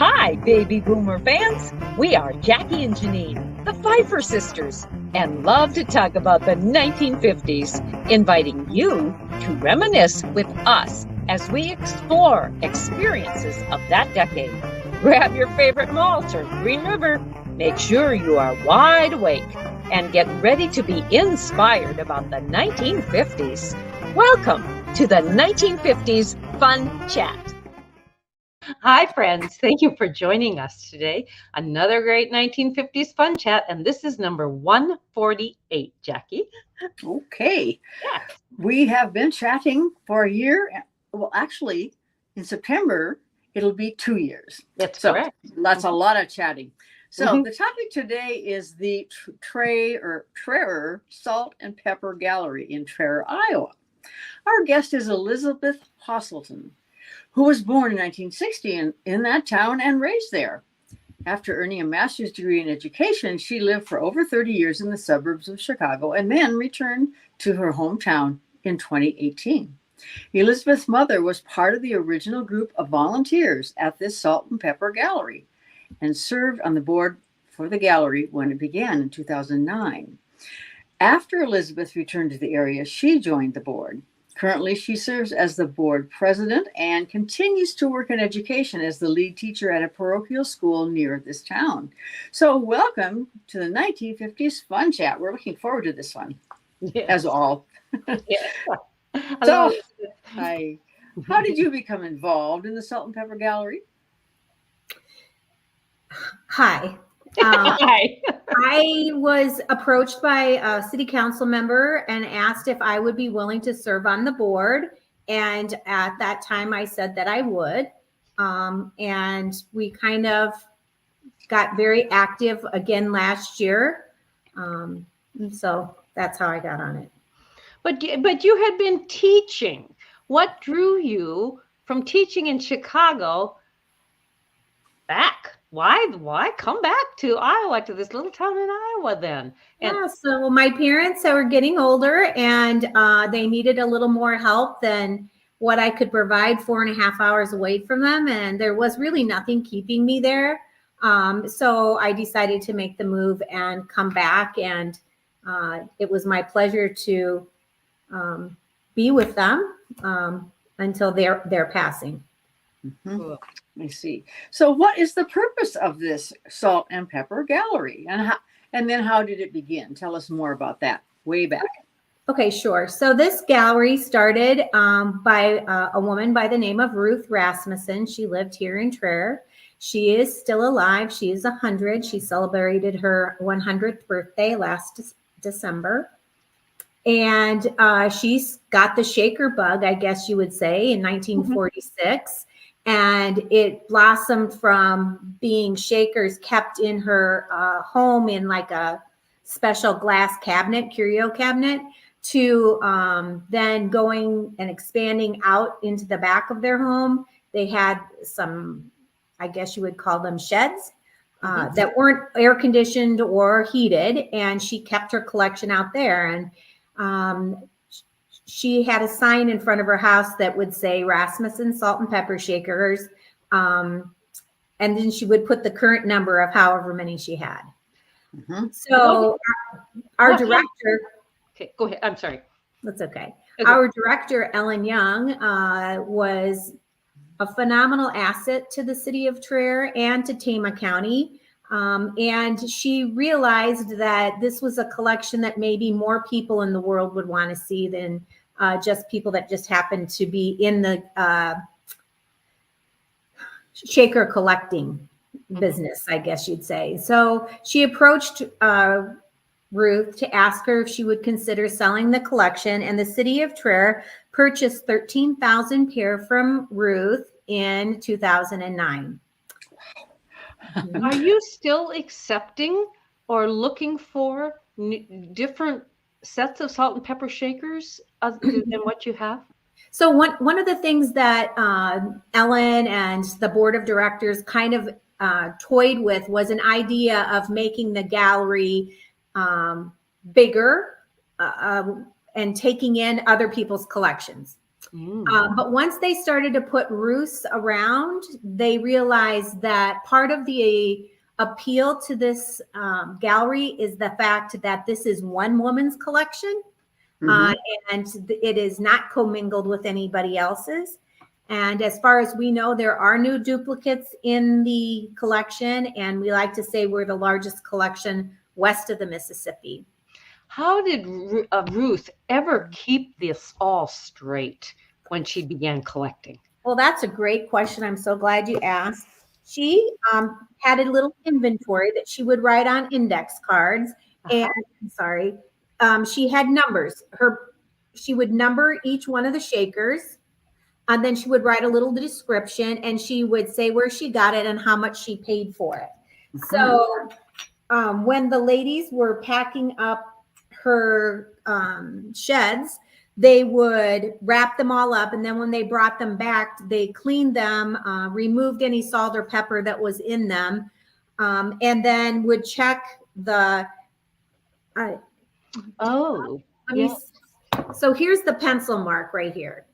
Hi, baby boomer fans. We are Jackie and Janine, the Pfeiffer sisters, and love to talk about the 1950s, inviting you to reminisce with us as we explore experiences of that decade. Grab your favorite malt or Green River. Make sure you are wide awake and get ready to be inspired about the 1950s. Welcome to the 1950s Fun Chat. Hi, friends. Thank you for joining us today. Another great 1950s Fun Chat, and this is number 148, Jackie. Okay. Yeah. We have been chatting for a year. Well, actually, in September, it'll be 2 years. That's correct. That's a lot of chatting. So Mhm. the topic today is the Traer Salt and Pepper Gallery in Traer, Iowa. Our guest is Elizabeth Hoselton, who was born in 1960 in that town and raised there. After earning a master's degree in education, she lived for over 30 years in the suburbs of Chicago and then returned to her hometown in 2018. Elizabeth's mother was part of the original group of volunteers at this Salt and Pepper Gallery and served on the board for the gallery when it began in 2009. After Elizabeth returned to the area, she joined the board. Currently, she serves as the board president and continues to work in education as the lead teacher at a parochial school near this town. So welcome to the 1950s Fun Chat. We're looking forward to this one, as all. Yeah. So, how did you become involved in the Salt and Pepper Gallery? Hi. Hi. I was approached by a city council member and asked if I would be willing to serve on the board. And at that time, I said that I would. And we kind of got very active again last year. So that's how I got on it. But you had been teaching. What drew you from teaching in Chicago back? Why come back to Iowa, to this little town in Iowa then? So my parents were getting older and they needed a little more help than what I could provide 4.5 hours away from them. And there was really nothing keeping me there. So I decided to make the move and come back. And it was my pleasure to be with them until their passing. Mm-hmm. Cool. I see. So what is the purpose of this Salt and Pepper Gallery? And then how did it begin? Tell us more about that way back. Okay, sure. So this gallery started by a woman by the name of Ruth Rasmussen. She lived here in Traer. She is still alive. She is 100. She celebrated her 100th birthday last December. And she's got the shaker bug, I guess you would say, in 1946. And it blossomed from being shakers kept in her home in like a special glass cabinet, curio cabinet, to then going and expanding out into the back of their home. They had some, I guess you would call them sheds that weren't air conditioned or heated. And she kept her collection out there. And she had a sign in front of her house that would say Rasmussen Salt and Pepper Shakers. And then she would put the current number of however many she had. So our director. Okay, go ahead. I'm sorry. That's okay. Our director, Ellen Young, was a phenomenal asset to the city of Traer and to Tama County. And she realized that this was a collection that maybe more people in the world would want to see than just people that just happen to be in the shaker collecting business, I guess you'd say. So she approached Ruth to ask her if she would consider selling the collection, and the city of Traer purchased 13,000 pair from Ruth in 2009. Are you still accepting or looking for different sets of salt and pepper shakers other than what you have? So one of the things that Ellen and the board of directors kind of toyed with was an idea of making the gallery bigger and taking in other people's collections. But once they started to put Ruths around, they realized that part of the appeal to this gallery is the fact that this is one woman's collection, and it is not commingled with anybody else's. And as far as we know, there are no duplicates in the collection, and we like to say we're the largest collection west of the Mississippi. How did Ruth ever keep this all straight when she began collecting? Well, that's a great question. I'm so glad you asked. She had a little inventory that she would write on index cards. And she had numbers. She would number each one of the shakers. And then she would write a little description, and she would say where she got it and how much she paid for it. So when the ladies were packing up her sheds, they would wrap them all up. And then when they brought them back, they cleaned them, removed any salt or pepper that was in them, and then would check the. So here's the pencil mark right here.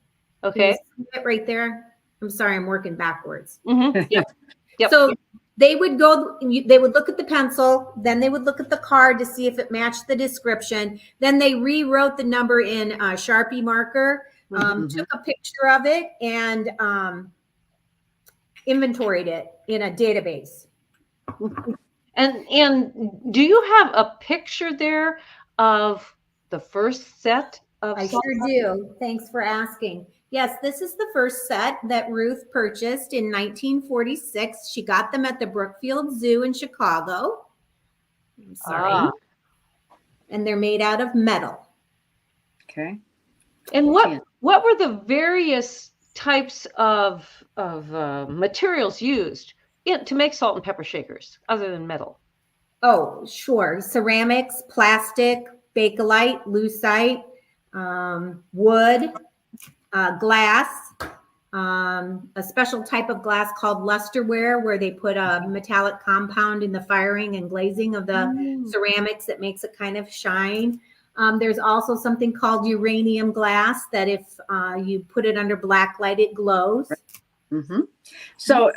Okay. It right there. I'm sorry, I'm working backwards. Yep. So they would go, they would look at the pencil, then they would look at the card to see if it matched the description. Then they rewrote the number in a Sharpie marker, took a picture of it, and inventoried it in a database. And do you have a picture there of the first set of? I sure do. Thanks for asking. Yes, this is the first set that Ruth purchased in 1946. She got them at the Brookfield Zoo in Chicago. I'm sorry. And they're made out of metal. Okay. And what were the various types of materials used to make salt and pepper shakers other than metal? Oh, sure. Ceramics, plastic, bakelite, lucite, wood, glass, a special type of glass called lusterware, where they put a metallic compound in the firing and glazing of the ceramics that makes it kind of shine. There's also something called uranium glass that if you put it under black light, it glows. So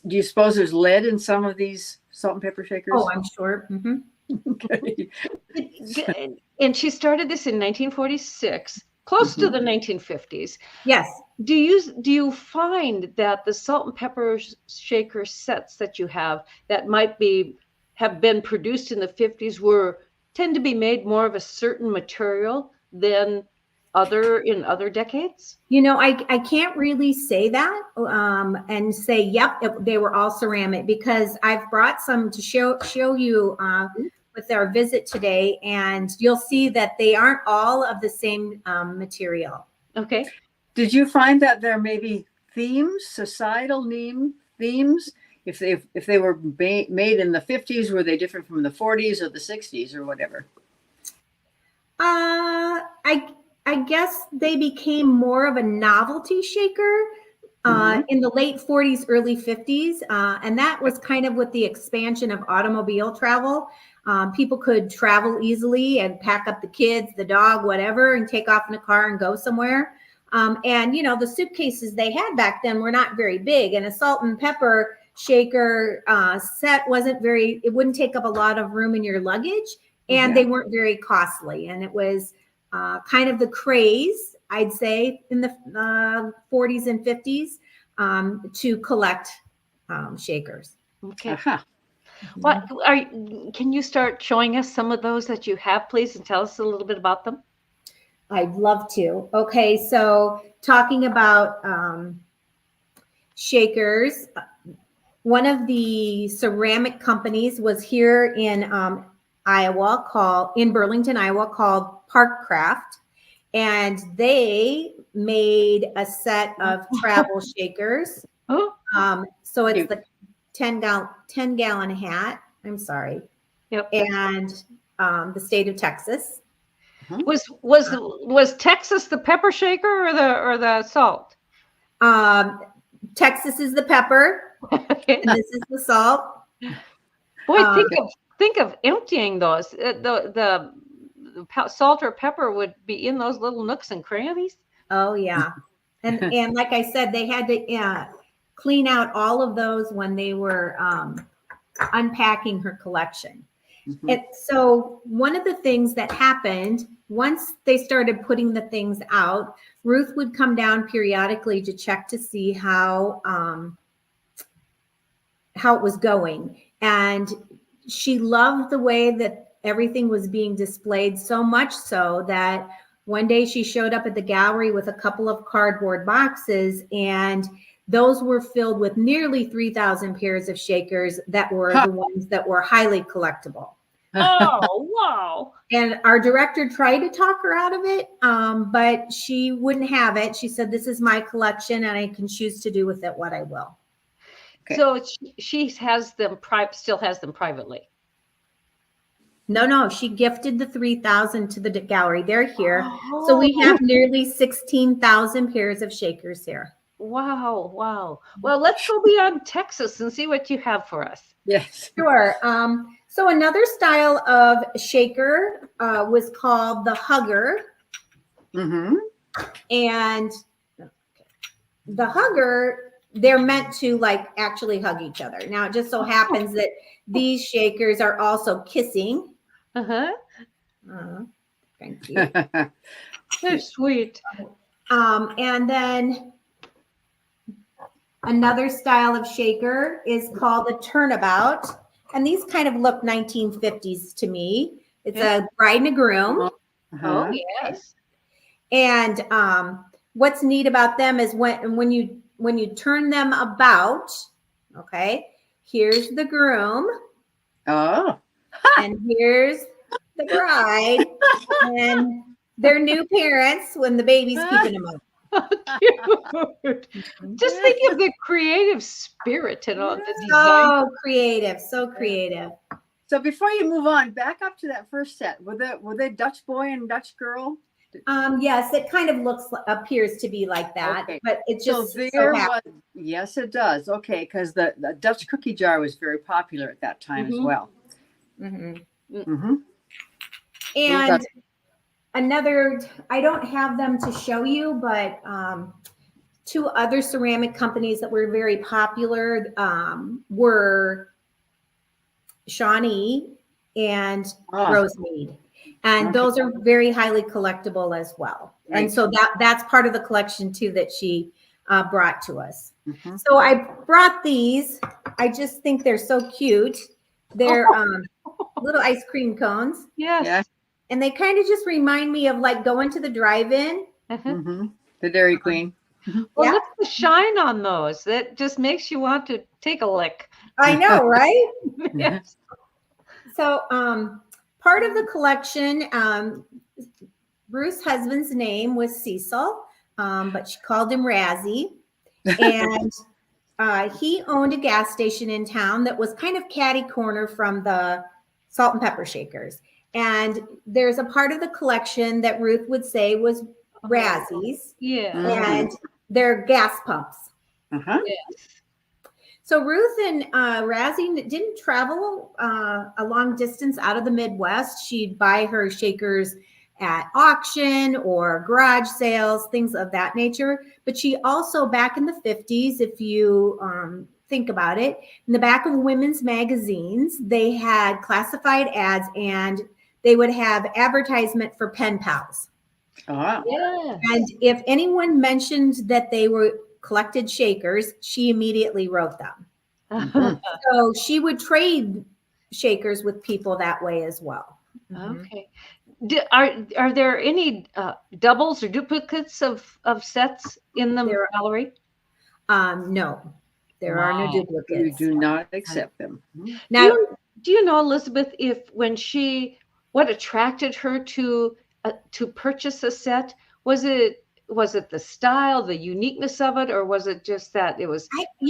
do you suppose there's lead in some of these salt and pepper shakers? Oh, I'm sure. Okay. And she started this in 1946. Close to the 1950s. Yes. Do you find that the salt and pepper shaker sets that you have that might have been produced in the 50s tend to be made more of a certain material than in other decades? You know, I can't really say that and say, yep, they were all ceramic, because I've brought some to show you with our visit today, and you'll see that they aren't all of the same material. Okay. Did you find that there may be themes, societal themes? If they were made in the 50s, were they different from the 40s or the 60s or whatever? I guess they became more of a novelty shaker in the late 40s, early 50s. And that was kind of with the expansion of automobile travel. People could travel easily and pack up the kids, the dog, whatever, and take off in a car and go somewhere. And, you know, the suitcases they had back then were not very big. And a salt and pepper shaker set it wouldn't take up a lot of room in your luggage. And they weren't very costly. And it was kind of the craze, I'd say, in the 40s and 50s to collect shakers. Okay. Can you start showing us some of those that you have, please, and tell us a little bit about them? I'd love to. Okay, so talking about shakers, one of the ceramic companies was here in Burlington, Iowa, called Parkcraft, and they made a set of travel shakers. So it's the 10-gallon hat. I'm sorry. Yep. And the state of Texas. Was Texas the pepper shaker or the salt? Texas is the pepper, and this is the salt. Boy, think of emptying those. The salt or pepper would be in those little nooks and crannies. Oh yeah. And like I said, they had to clean out all of those when they were unpacking her collection. Mhm. And so one of the things that happened once they started putting the things out, Ruth would come down periodically to check to see how it was going. And she loved the way that everything was being displayed, so much so that one day she showed up at the gallery with a couple of cardboard boxes, and those were filled with nearly 3,000 pairs of shakers that were the ones that were highly collectible. Oh, wow. And our director tried to talk her out of it, but she wouldn't have it. She said, "This is my collection and I can choose to do with it what I will." Okay. So she has them, still has them privately. No, she gifted the 3,000 to the gallery. They're here. So we have nearly 16,000 pairs of shakers here. Wow, wow. Well, let's go beyond Texas and see what you have for us. Yes. Sure. So another style of shaker was called the hugger. Mm-hmm. And the hugger, they're meant to like actually hug each other. Now, it just so happens that these shakers are also kissing. Uh-huh. Thank you. They're sweet. And then another style of shaker is called a turnabout. And these kind of look 1950s to me. It's a bride and a groom. Uh-huh. Oh, yes. And what's neat about them is when you turn them about, okay, here's the groom. Oh. And here's the bride and their new parents when the baby's keeping them up. Cute. Just think of the creative spirit and all the design. So creative, so creative. So before you move on, back up to that first set. Were they Dutch boy and Dutch girl? Yes, it kind of appears to be like that, Okay. but it just yes, it does. Okay, because the Dutch cookie jar was very popular at that time as well. Mm-hmm. Mm-hmm. And another, I don't have them to show you, but two other ceramic companies that were very popular were Shawnee and Rosemead. And those are very highly collectible as well. Right. And so that's part of the collection too that she brought to us. Mm-hmm. So I brought these. I just think they're so cute. They're little ice cream cones. Yes. Yeah. And they kind of just remind me of like going to the drive-in. Uh-huh. Mm-hmm. The Dairy Queen. Well, Yeah. look at the shine on those. That just makes you want to take a lick. I know, right? Yes. So part of the collection, Ruth's husband's name was Cecil, but she called him Razzie. And he owned a gas station in town that was kind of catty corner from the salt and pepper shakers. And there's a part of the collection that Ruth would say was Razzie's. Yeah. And they're gas pumps. Uh-huh. Yes. So Ruth and Razzie didn't travel a long distance out of the Midwest. She'd buy her shakers at auction or garage sales, things of that nature. But she also, back in the 50s, if you think about it, in the back of women's magazines, they had classified ads and they would have advertisement for pen pals. Oh. Yeah. And if anyone mentioned that they were collected shakers, she immediately wrote them. So she would trade shakers with people that way as well. Okay. Are there any doubles or duplicates of sets in the gallery? No, there are no You duplicates. do not accept them. Now, Do you know, Elizabeth, what attracted her to purchase a set? Was it the style, the uniqueness of it, or was it just that it was? we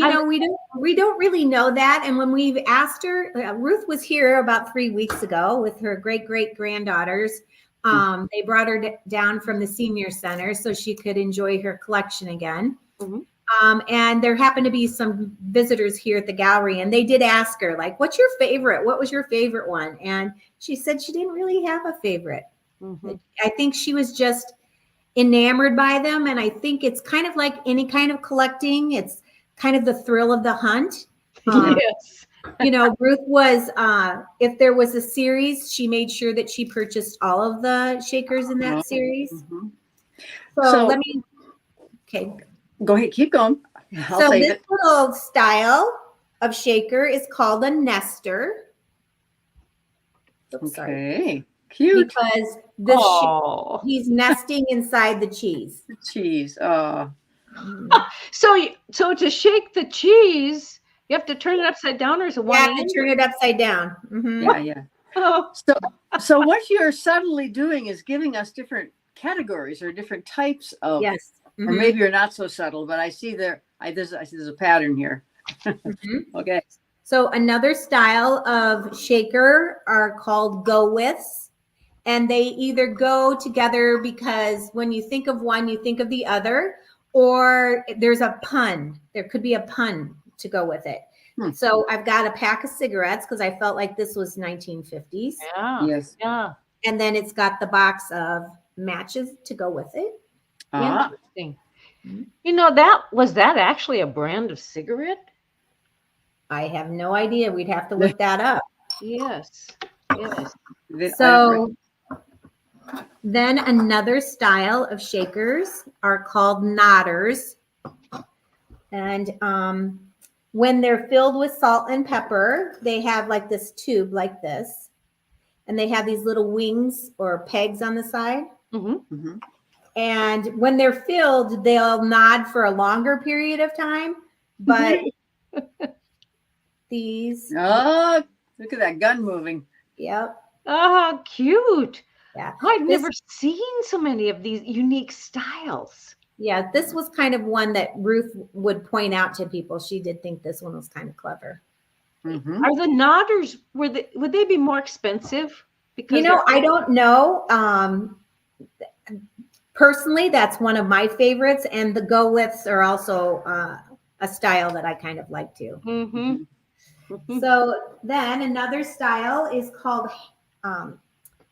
don't really know that. And when we've asked her, Ruth was here about 3 weeks ago with her great granddaughters. They brought her down from the senior center so she could enjoy her collection again. Mhm. And there happened to be some visitors here at the gallery, and they did ask her, like, what's your favorite? What was your favorite one? And she said she didn't really have a favorite. Mhm. I think she was just enamored by them. And I think it's kind of like any kind of collecting. It's kind of the thrill of the hunt. Yes. Ruth was, if there was a series, she made sure that she purchased all of the shakers in that series. Mm-hmm. So okay. Go ahead, keep going. I'll so save this it. little style of shaker is called a nester. Oops, sorry. Okay, cute. Because he's nesting inside the cheese. Cheese. So to shake the cheese, you have to turn it upside down, or is it one You have end? to turn it upside down. Mm-hmm. Yeah. Oh. So what you're subtly doing is giving us different categories or different types of. Yes. Or Mm-hmm. maybe you're not so subtle, but I see there's a pattern here. Mm-hmm. Okay. So another style of shaker are called go-withs. And they either go together because when you think of one, you think of the other, or there's a pun. There could be a pun to go with it. So I've got a pack of cigarettes because I felt like this was 1950s. Yeah. Yes. Yeah. And then it's got the box of matches to go with it. Interesting. That actually a brand of cigarette? I have no idea. We'd have to look that up. Yes. So then another style of shakers are called nodders. And when they're filled with salt and pepper, they have like this tube like this. And they have these little wings or pegs on the side. Mm-hmm. Mm-hmm. And when they're filled, they'll nod for a longer period of time. But these. Oh, look at that gun moving. Yep. Oh, cute. Yeah. I've never seen so many of these unique styles. Yeah, this was kind of one that Ruth would point out to people. She did think this one was kind of clever. Mm-hmm. Are the nodders, would they be more expensive? Because I don't know. Personally, that's one of my favorites. And the go-withs are also a style that I kind of like too. Mm-hmm. So then another style is called,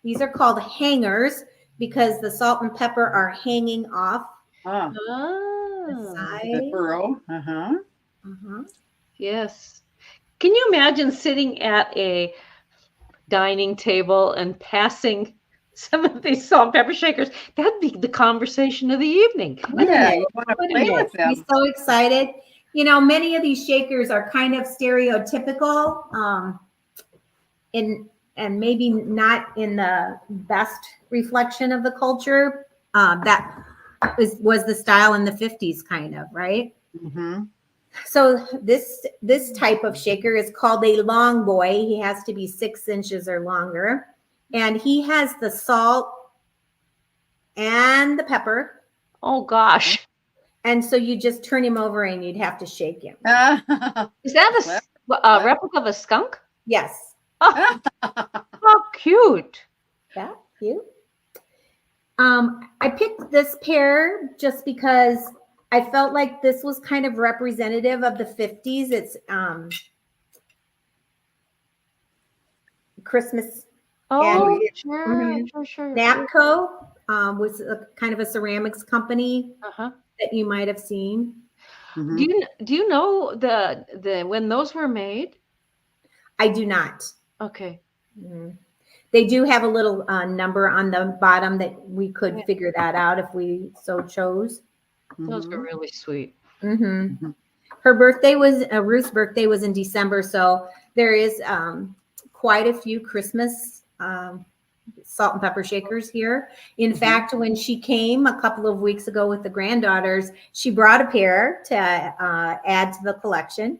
these are called hangers because the salt and pepper are hanging off the side. The burrow. Uh-huh. Uh-huh. Yes. Can you imagine sitting at a dining table and passing some of these salt and pepper shakers? That'd be the conversation of the evening. Yeah, you want to play with them. Be so excited. Many of these shakers are kind of stereotypical, and maybe not in the best reflection of the culture. That was the style in the 50s, kind of, right? Mm-hmm. So this type of shaker is called a long boy. He has to be 6 inches or longer, and he has the salt and the pepper. Oh gosh! And so you just turn him over, and you'd have to shake him. Is that a replica of a skunk? Yes. Oh, how cute! Yeah, cute. I picked this pair just because I felt like this was kind of representative of the 50s. It's Christmas. Oh, sure. NAPCO was a kind of a ceramics company that you might have seen. Mm-hmm. Do you know the when those were made? I do not. Okay. Mm-hmm. They do have a little number on the bottom that we could figure that out if we so chose. Those were really sweet. Mm-hmm. Mm-hmm. Her birthday was Ruth's birthday was in December, so there is quite a few Christmas salt and pepper shakers here. In fact, when she came a couple of weeks ago with the granddaughters, she brought a pair to add to the collection.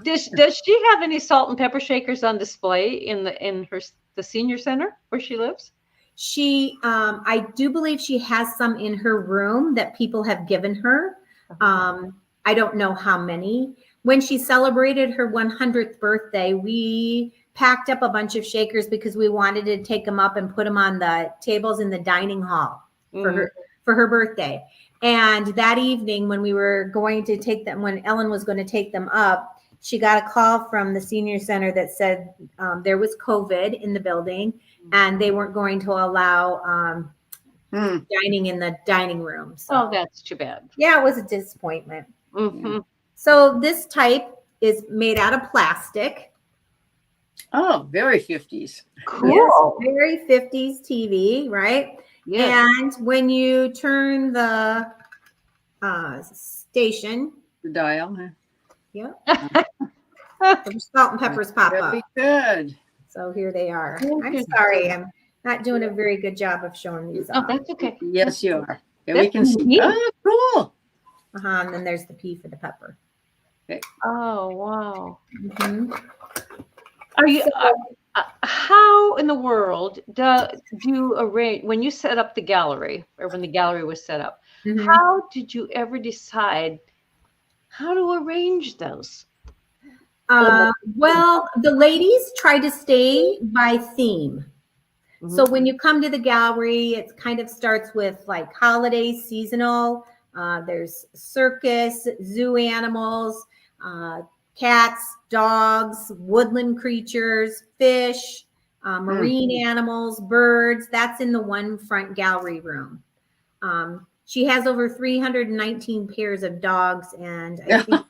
Does she have any salt and pepper shakers on display in the senior center where she lives? She, I do believe she has some in her room that people have given her. I don't know how many. When she celebrated her 100th birthday, we packed up a bunch of shakers because we wanted to take them up and put them on the tables in the dining hall for her birthday. And that evening, when we were going to take them, when Ellen was going to take them up, she got a call from the senior center that said there was COVID in the building and they weren't going to allow dining in the dining room. So, Oh, that's too bad. yeah, it was a disappointment. Mm-hmm. So this type is made out of plastic. Oh, very 50s. Cool. Yes, very 50s TV, right? Yes. And when you turn the station, The dial. yeah, the salt and peppers pop up. Very good. So here they are. I'm Interesting. sorry, I'm not doing a very good job of showing these Oh, off. that's okay. Yes, you are. Okay, we That's can see. neat. Oh, cool. And then there's the P for the pepper. Oh, wow. Mhm. Are you? How in the world do you arrange when you set up the gallery, or when the gallery was set up? Mhm. How did you ever decide how to arrange those? Well, the ladies try to stay by theme. So Mm-hmm. when you come to the gallery, it kind of starts with like holiday, seasonal. There's circus, zoo animals, cats, dogs, woodland creatures, fish, marine animals, birds. That's in the one front gallery room. She has over 319 pairs of dogs and I think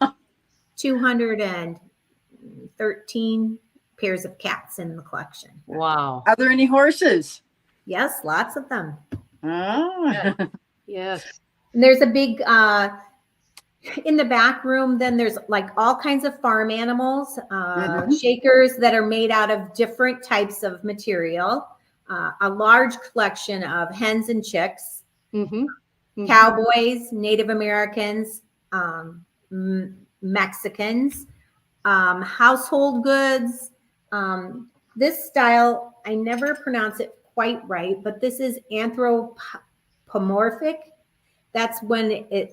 213 pairs of cats in the collection. Wow. Are there any horses? Yes, lots of them. Oh. Yes. And there's a big in the back room, then there's like all kinds of farm animals, shakers that are made out of different types of material, a large collection of hens and chicks, Mm-hmm. Mm-hmm. cowboys, Native Americans, Mexicans, household goods. This style, I never pronounce it quite right, but this is anthropomorphic. That's when it's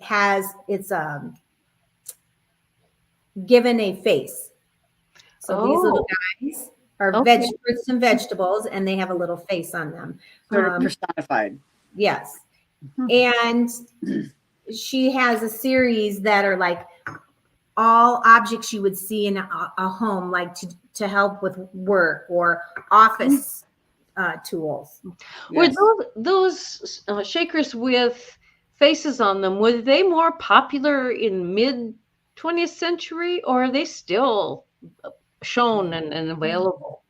given a face. So these little guys are fruits and vegetables, and they have a little face on them. Sort of personified. Yes. And she has a series that are like all objects you would see in a home, like to help with work or office tools. Were those shakers with faces on them, were they more popular in mid 20th century, or are they still shown and available?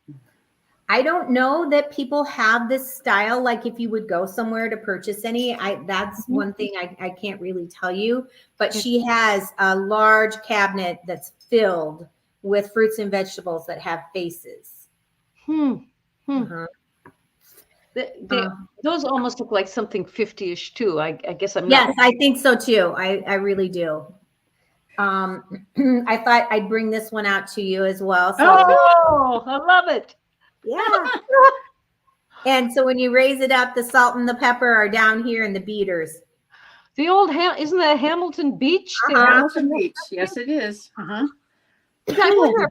I don't know that people have this style. Like if you would go somewhere to purchase any, that's one thing I can't really tell you, but she has a large cabinet that's filled with fruits and vegetables that have faces. Those almost look like something 50-ish too. I guess I'm not. Yes, I think so too. I really do. I thought I'd bring this one out to you as well. So, oh, I love it. Yeah. And so when you raise it up, the salt and the pepper are down here in the beaters. The old isn't that Hamilton Beach? Hamilton Beach. Yes, it is. I wonder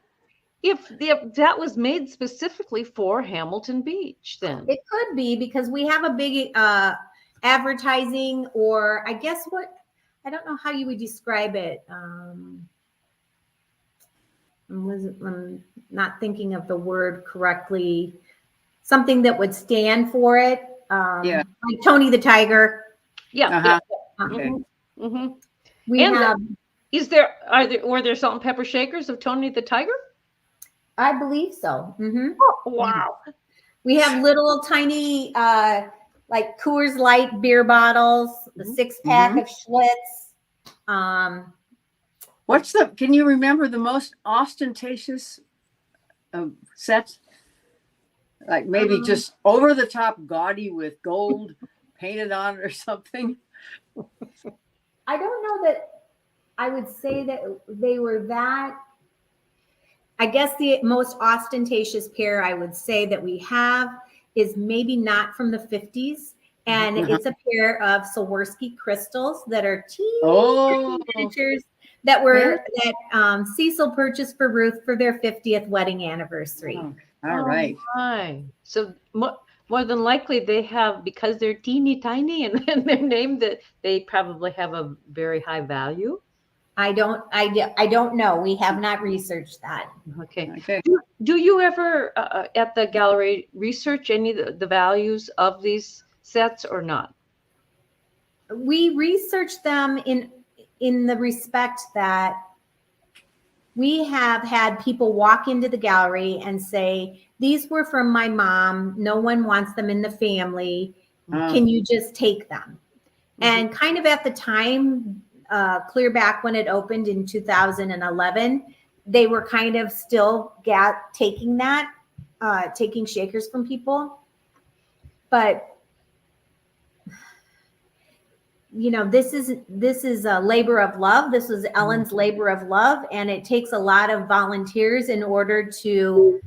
if that was made specifically for Hamilton Beach. Then it could be, because we have a big advertising, or I guess I don't know how you would describe it. I'm not thinking of the word correctly. Something that would stand for it. Like Tony the Tiger. Yeah. Okay. Were there salt and pepper shakers of Tony the Tiger? I believe so. Mm-hmm. Oh, wow. We have little tiny like Coors Light beer bottles, the 6-pack of Schlitz. Can you remember the most ostentatious set? Like maybe just over the top gaudy with gold painted on it or something? I don't know that I would say that they were that. I guess the most ostentatious pair I would say that we have is maybe not from the 50s. And it's a pair of Swarovski crystals that are teeny miniatures that Cecil purchased for Ruth for their 50th wedding anniversary. All right. So more than likely they have, because they're teeny tiny and they're named, that they probably have a very high value. I don't know. We have not researched that. Okay. Do you ever at the gallery research any of the values of these sets or not? we researched them in the respect that we have had people walk into the gallery and say, these were from my mom. No one wants them in the family. Can you just take them? And kind of at the time, clear back when it opened in 2011, they were kind of still taking shakers from people. But this is a labor of love. This was Ellen's labor of love, and it takes a lot of volunteers in order to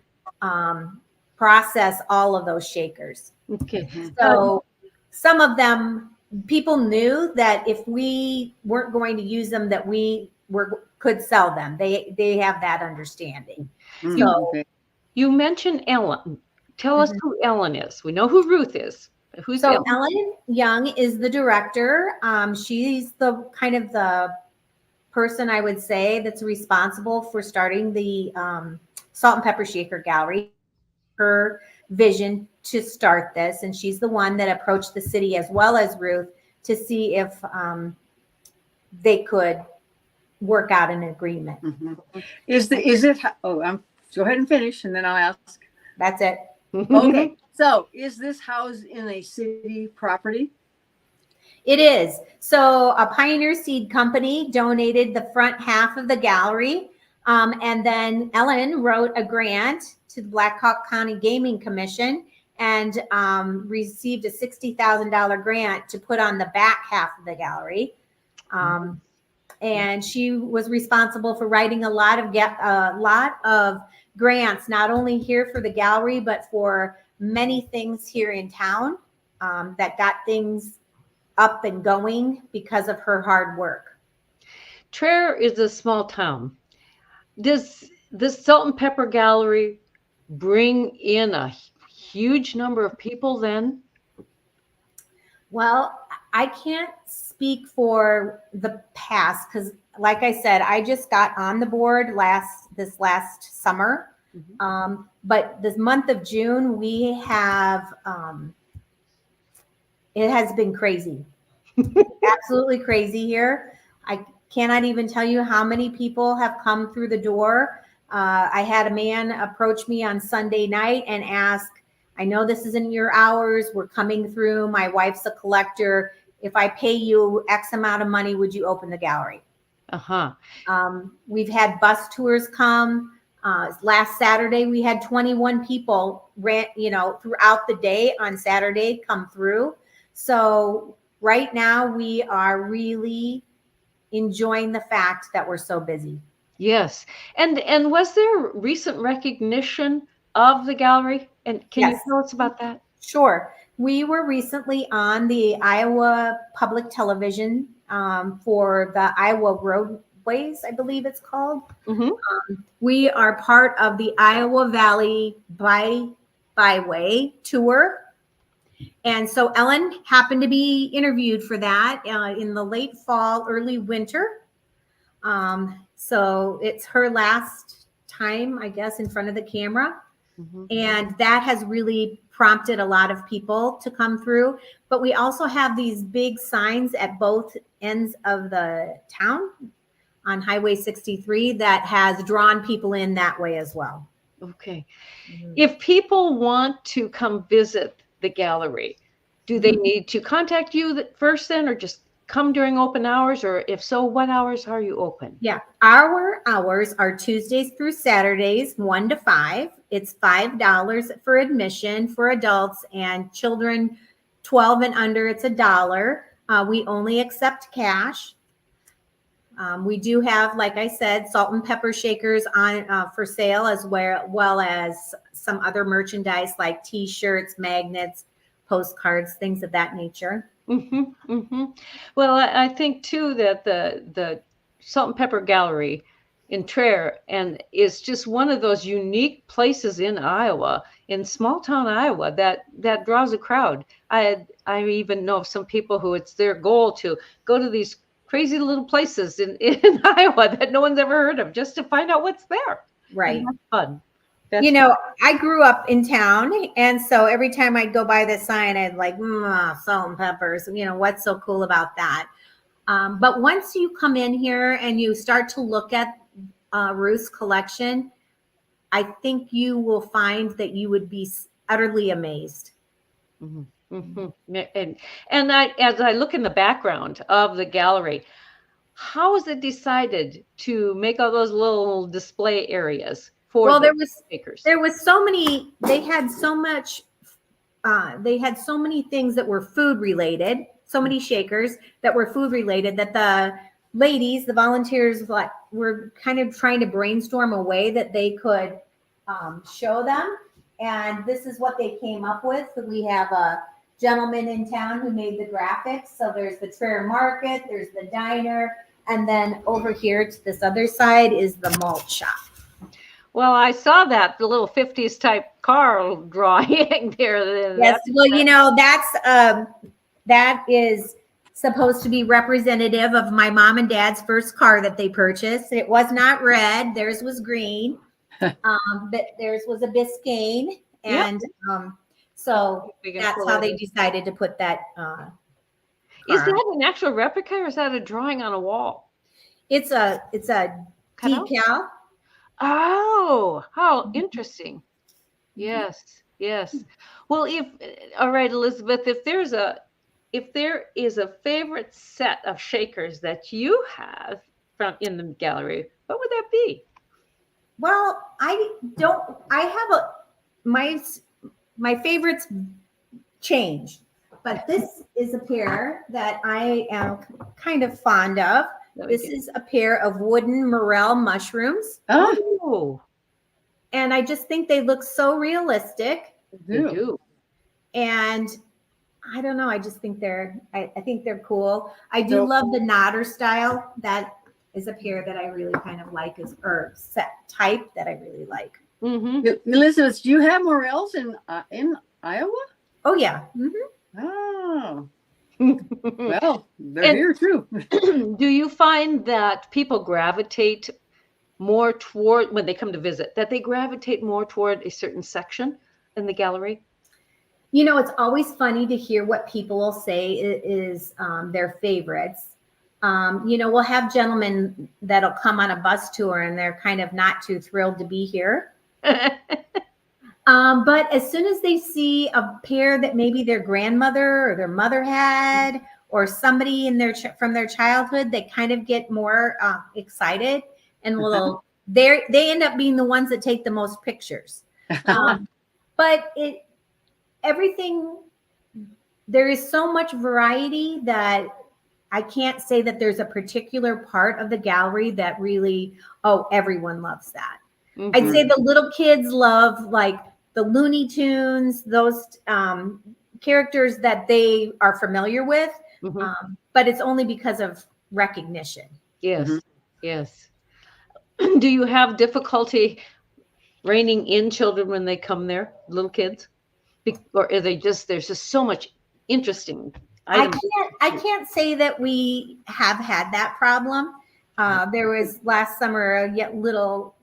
process all of those shakers. Okay. So some of them, people knew that if we weren't going to use them, that we could sell them. They have that understanding. So you mentioned Ellen. Tell us who Ellen is. We know who Ruth is. Who's so Ellen? Ellen Young is the director. She's the kind of the person, I would say, that's responsible for starting the Salt and Pepper Shaker Gallery. Her vision to start this, and she's the one that approached the city as well as Ruth to see if they could work out an agreement. Go ahead and finish, and then I'll ask. That's it. Okay. So is this housed in a city property? It is. So a Pioneer Seed Company donated the front half of the gallery. And then Ellen wrote a grant to the Black Hawk County Gaming Commission and received a $60,000 grant to put on the back half of the gallery. And she was responsible for writing a lot of grants, not only here for the gallery, but for many things here in town that got things up and going because of her hard work. Traer is a small town. Does the Salt and Pepper Gallery bring in a huge number of people then? Well, I can't speak for the past because, like I said, I just got on the board this last summer. But this month of June, we have, it has been crazy, absolutely crazy here. I cannot even tell you how many people have come through the door. I had a man approach me on Sunday night and ask, I know this isn't your hours. We're coming through. My wife's a collector. If I pay you X amount of money, would you open the gallery? We've had bus tours come. Last Saturday, we had 21 people throughout the day on Saturday come through. So right now we are really enjoying the fact that we're so busy. Yes. And was there recent recognition of the gallery? And can you tell us about that? Sure. We were recently on the Iowa Public Television for the Iowa Roadways, I believe it's called. We are part of the Iowa Valley Byway tour. And so Ellen happened to be interviewed for that in the late fall, early winter. So it's her last time, I guess, in front of the camera. And that has really prompted a lot of people to come through. But we also have these big signs at both ends of the town on Highway 63 that has drawn people in that way as well. Okay. If people want to come visit the gallery, do they need to contact you first then, or just come during open hours? Or if so, what hours are you open? Yeah, our hours are Tuesdays through Saturdays, 1 to 5. It's $5 for admission for adults, and children 12 and under, it's $1. We only accept cash. We do have, like I said, salt and pepper shakers on for sale, as well as some other merchandise like T-shirts, magnets, postcards, things of that nature. Well, I think too that the Salt and Pepper Gallery in Traer and is just one of those unique places in Iowa, in small town Iowa, that draws a crowd. I even know of some people who it's their goal to go to these crazy little places in Iowa that no one's ever heard of just to find out what's there. Right. And that's fun. You know, I grew up in town, and so every time I'd go by this sign, I'd like, salt and peppers. You know, what's so cool about that? But once you come in here and you start to look at Ruth's collection, I think you will find that you would be utterly amazed. Mm-hmm. Mm-hmm. And as I look in the background of the gallery, how is it decided to make all those little display areas for? Well, there was so many. They had so much. They had so many things that were food related. So many shakers that were food related that the ladies, the volunteers, were kind of trying to brainstorm a way that they could show them. And this is what they came up with. So we have a gentleman in town who made the graphics. So there's the Traer Market, there's the diner, and then over here to this other side is the malt shop. Well, I saw the little 50s type car drawing there. Yes, well, you know, that is supposed to be representative of my mom and dad's first car that they purchased. It was not red; theirs was green. But theirs was a Biscayne, and so that's how they decided to put that. Is that an actual replica, or is that a drawing on a wall? It's a decal. Oh, how interesting! Yes, yes. Well, all right, Elizabeth, if there is a favorite set of shakers that you have in the gallery, what would that be? Well, my favorites change, but this is a pair that I am kind of fond of. This is a pair of wooden morel mushrooms. Oh. And I just think they look so realistic. They do. And I don't know. I just think I think they're cool. I do love the Nodder style. That is a pair that I really kind of like, or set type that I really like. Mm-hmm. Elizabeth, do you have morels in Iowa? Oh yeah. Mm-hmm. Oh. Well, they're here too. Do you find that people gravitate more toward, when they come to visit, that they gravitate more toward a certain section in the gallery? You know, it's always funny to hear what people will say is their favorites. You know, we'll have gentlemen that'll come on a bus tour and they're kind of not too thrilled to be here. But as soon as they see a pair that maybe their grandmother or their mother had, or somebody in from their childhood, they kind of get more excited and they end up being the ones that take the most pictures. But there is so much variety that I can't say that there's a particular part of the gallery that really, everyone loves that. Mm-hmm. I'd say the little kids love like the Looney Tunes, those characters that they are familiar with, but it's only because of recognition. Yes, yes. Do you have difficulty reining in children when they come there, little kids? Or are there's just so much interesting items? I can't say that we have had that problem. There was last summer a little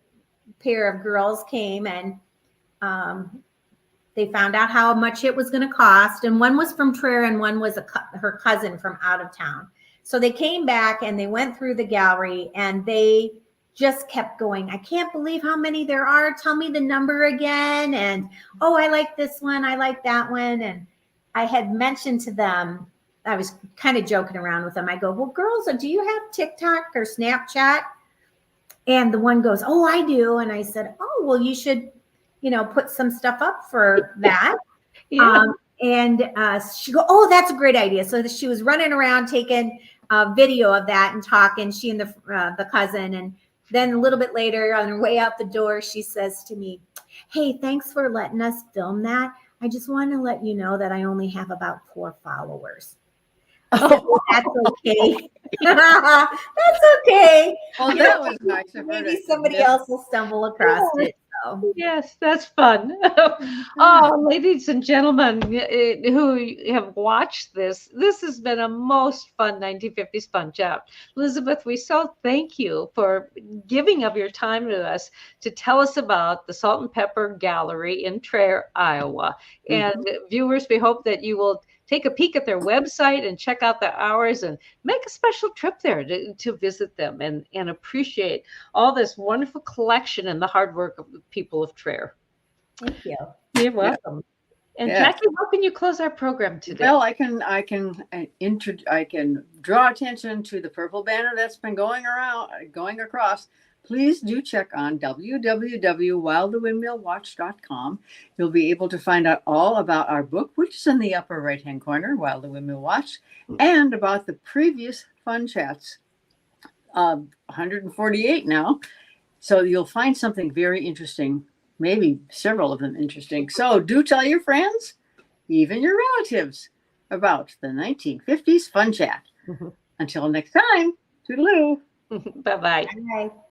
pair of girls came and they found out how much it was going to cost, and one was from Traer and one was her cousin from out of town. So they came back and they went through the gallery and they just kept going. I can't believe how many there are. Tell me the number again. And, I like this one. I like that one. And I had mentioned to them, I was kind of joking around with them. I go, well, girls, do you have TikTok or Snapchat? And the one goes, oh, I do. And I said, oh, well, you should, put some stuff up for that. And she go, oh, that's a great idea. So she was running around taking a video of that and talking, she and the cousin. And then a little bit later on her way out the door, she says to me, hey, thanks for letting us film that. I just want to let you know that I only have about 4 followers. Oh, that's okay. That's okay. Oh, that was nice. Maybe somebody else will stumble across it. Yes, that's fun. Oh, ladies and gentlemen who have watched this, this has been a most fun 1950s fun job. Elizabeth, we so thank you for giving of your time to us to tell us about the Salt and Pepper Gallery in Traer, Iowa. And viewers, we hope that you will take a peek at their website and check out the hours and make a special trip there to visit them and appreciate all this wonderful collection and the hard work of the people of Traer. Thank you. You're welcome. And Jackie, how can you close our program today? Well, I can draw attention to the purple banner that's been going across. Please do check on www.whilethewindmillwatch.com. You'll be able to find out all about our book, which is in the upper right-hand corner, While the Windmill Watched, and about the previous fun chats, 148 now. So you'll find something very interesting, maybe several of them interesting. So do tell your friends, even your relatives, about the 1950s fun chat. Until next time, toodaloo. Bye-bye. Bye.